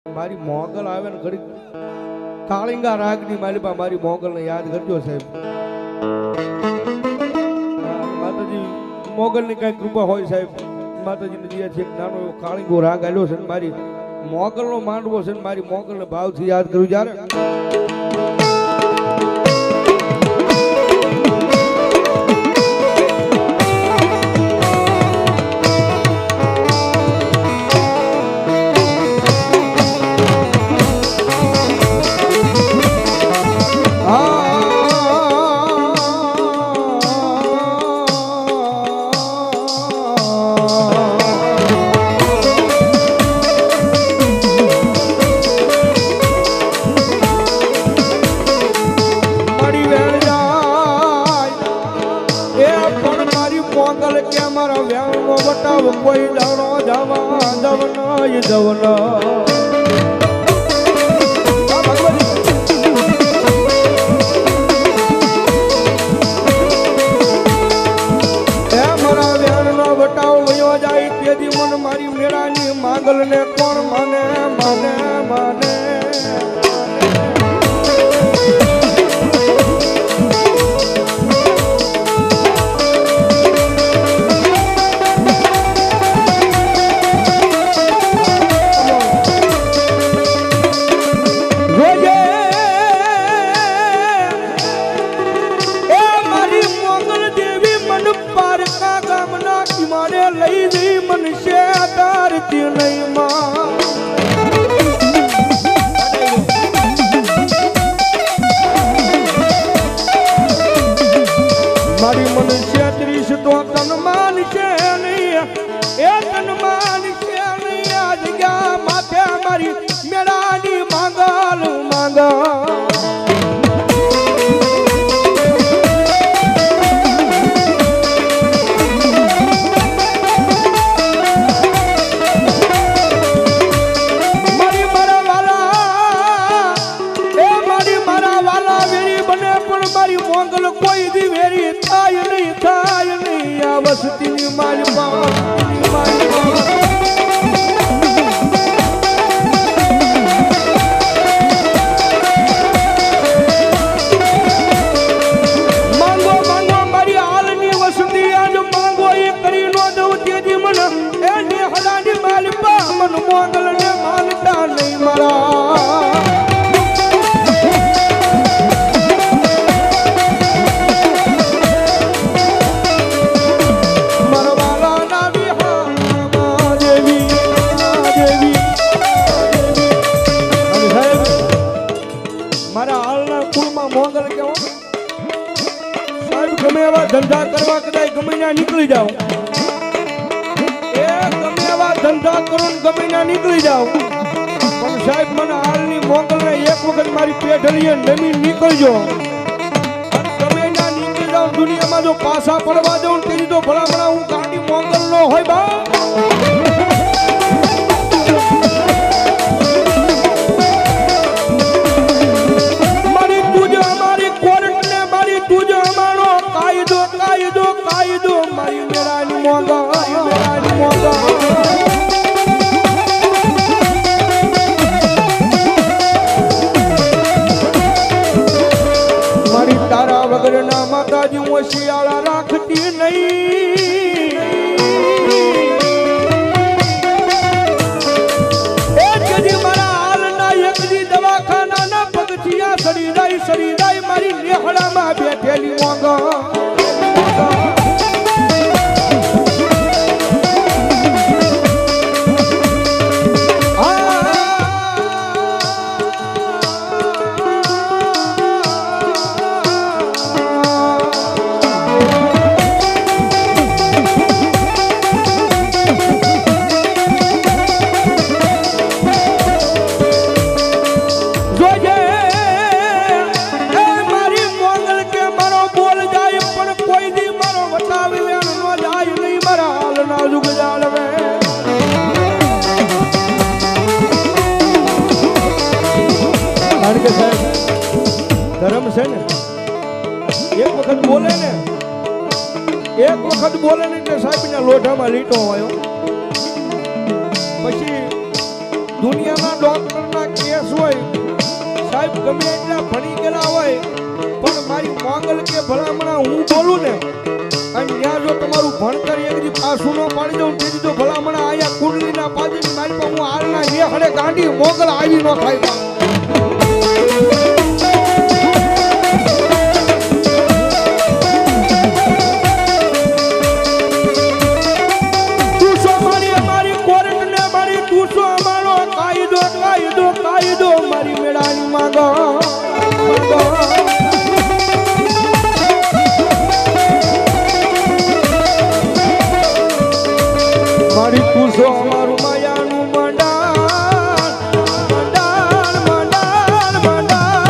મારી મોગલ આવે ને ઘડી કાળિંગા રાગની માલિપા મારી મોગલને યાદ કરજો સાહેબ. માતાજી મોગલની કઈ કૃપા હોય સાહેબ. માતાજીને દિયા છે નાનો એવો કાળિંગો રાગ આવ્યો છે ને મારી મોગલનો માંડવો છે ને મારી મોગલને ભાવથી યાદ કરું જ્યારે કોઈ દાડો જવા દવના દવના મારા વ્યાણનો બટાવ વયો જાય તેથી મન મારી મેળાની માંગલ ને કોણ માને માને માને લઈ જઈ મનુષ્ય તારતી નહીં માં મારી મનુષ્ય ત્રીસ તો તન માનશે નહીં એ તન માનશે નહીં આ જગ્યા માથે મારી મેળાની માંગલ માંગલ કોઈ દી વેરી થાય નહીં આ વસતીની માલપા માંગો માંગો મારી હાલની વસતી આજ માંગો એ કરી નો દઉં તેથી મને એની હલાની માલપા મન મોગલ ને માનતા નહીં મારા મોગલ કેવો સાહેબ ગમે એવા ધંધા કરવા કદાચ ગમે ત્યાં નીકળી જાઓ એ ગમે એવા ધંધા કરો ને ગમે ત્યાં નીકળી જાઓ પણ સાહેબ મને હાલની મોગલને એક વખત મારી પેઢલીએ નમી નીકળજો ગમે ત્યાં નીકળી જાઓ દુનિયામાં જો પાછા પડવા દઉં તેની તો ભલા હું કાંડી મોગલ નો હોય બા મારી મેળાની મોગલ મારી તારા વગરના માતાજી હું શિયાળા રાખતી નહીં એ કદી મારા હાલના એકદી દવાખાનાના પગથિયા સરી જાય મારી લેહડામાં બેઠેલી મોગલ ધર્મ છે ને એક વખત બોલે ને એટલે સાહેબના લોઢામાં લીટો આવ્યો પછી દુનિયાના ડોક્ટરના કેસ હોય સાહેબ ગમે એટલા ભણી ગયેલા હોય પણ મારી મોગલ કે ભલામણા હું બોલું ને અને ત્યાં જો તમારું ભણતર એક દી પાછું ન પાડી દઉં તે દીધો ભલામણા આયા કુંડલીના પાજીની મારી પર હું હાલના બે હડે ગાંડી મોગલ આવી ન થાય કાયદો મારી મેળાની માંગો મારી પૂછો અમારું માયાનું મંડાણ મંડાણ મંડાણ મંડાણ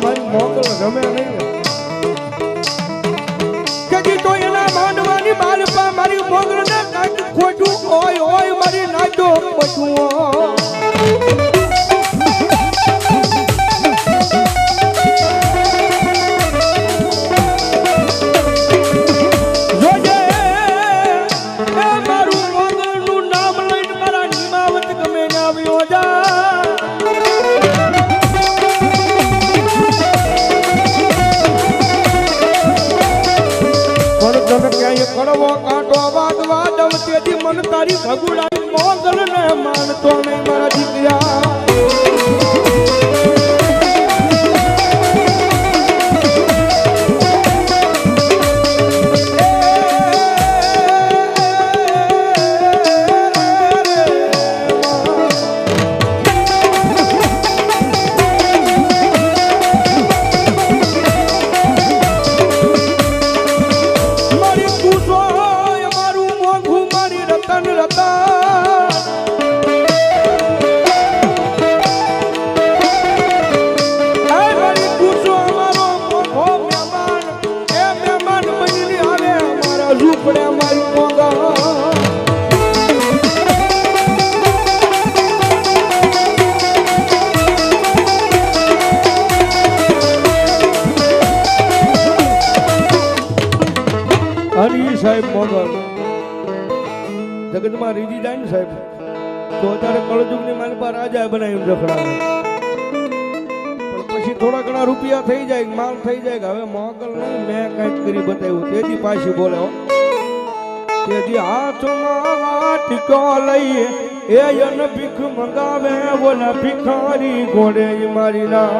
મારી મોગલ ગમે નહીં કદી તો એના માંડવાની માલપા મારી મોગલ ને કાંઈક ખોટું ઓય ઓય મારી નાચો બચું જોજે એ મારું મોગલનું નામ લઈને મારા નિમાવત ગમે ને આવ્યો જા ક્યાંય કડવો કાંટો વાગવા દઉં તેથી મન તારી ભગુડાની મોગલ ને માનતો નહીં મારા દીકરા સાહેબ મોગલ જગતમાં રીજી જાય ને સાહેબ તો અત્યારે કળજુગની મારી પાસે રાજા બનાવી રખડાવે પણ પછી થોડા ઘણા રૂપિયા થઈ જાય માલ થઈ જાય કે હવે મોગલ નહીં મેં કંઈક કરી બતાવ્યું તેથી પાછી બોલે તેથી હાથમાં વાટકો લઈએ એ અન ભીખ મંગાવે બોલા ભિખારી ઘોડે મારી ના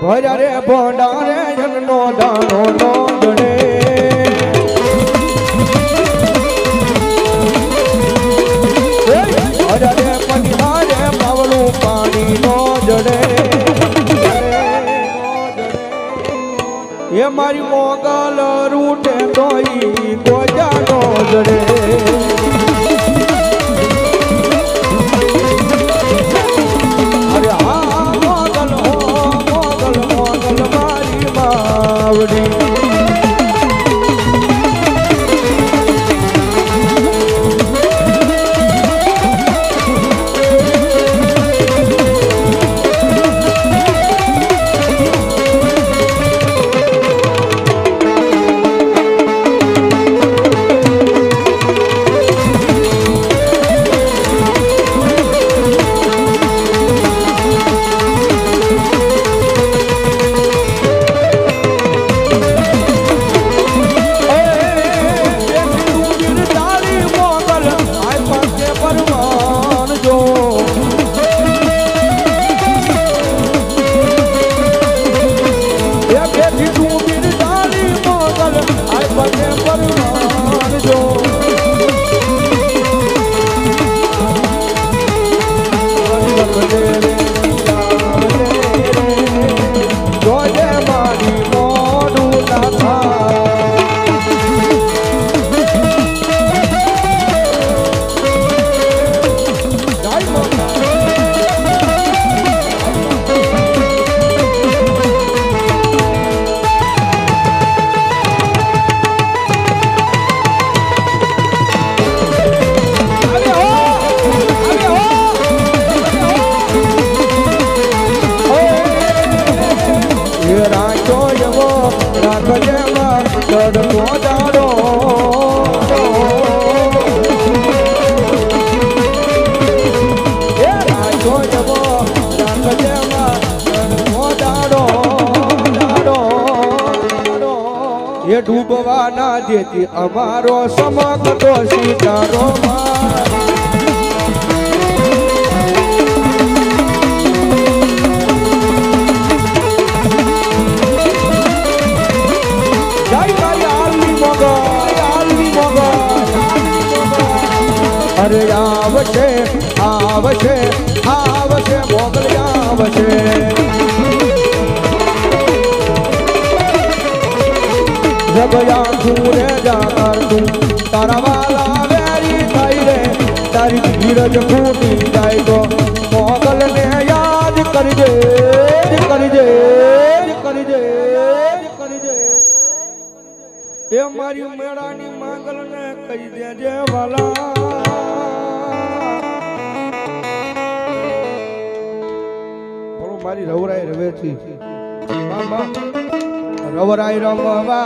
ભર્યા રે ભોંડા રે જનનો દાનો નો જડે ભર્યા રે પગલા રે પાવલું પાણી નો જડે એ મારી મોગલ રૂટે તોઈ ગોજા નો જડે રાખજે માં ચડતો દાડો એ રાજો એવો રાખજે માં ચડતો દાડો એ ડૂબવા ના દેતી અમારો સમકતો સીતારો માં અરે આવશે આવશે આવશે મોગલ આવશે જગયા તું રે જાકર તું તારા વાલા વેરી થઈ રે તારી ધીરજ ફૂટી જાય તો મોગલ ને યાદ કરજે કરજે કરજે કરજે એ મારી મેળાની માંગલ ને કહી દેજે વાલા મારી રવરાય રવેથી રવરાય રમવા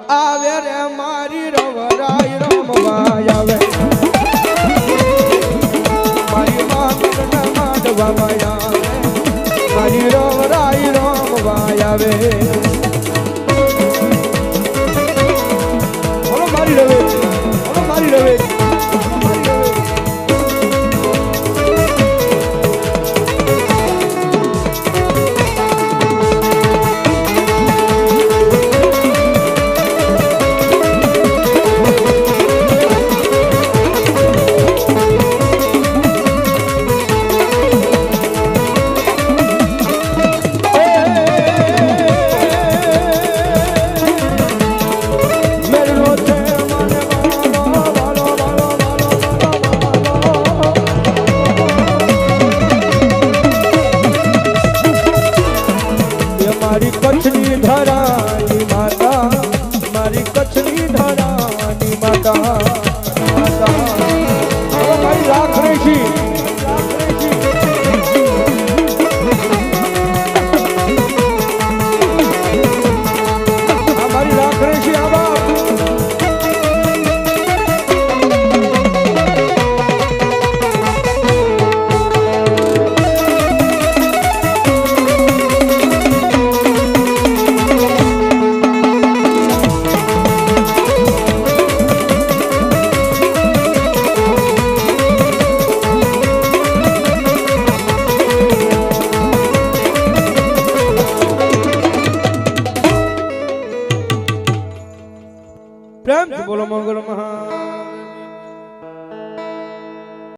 આવે રે મારી રવરાય રમવા આવે મારી માંગલને માંડવામાં આવે મારી રવરાય રમવા આવે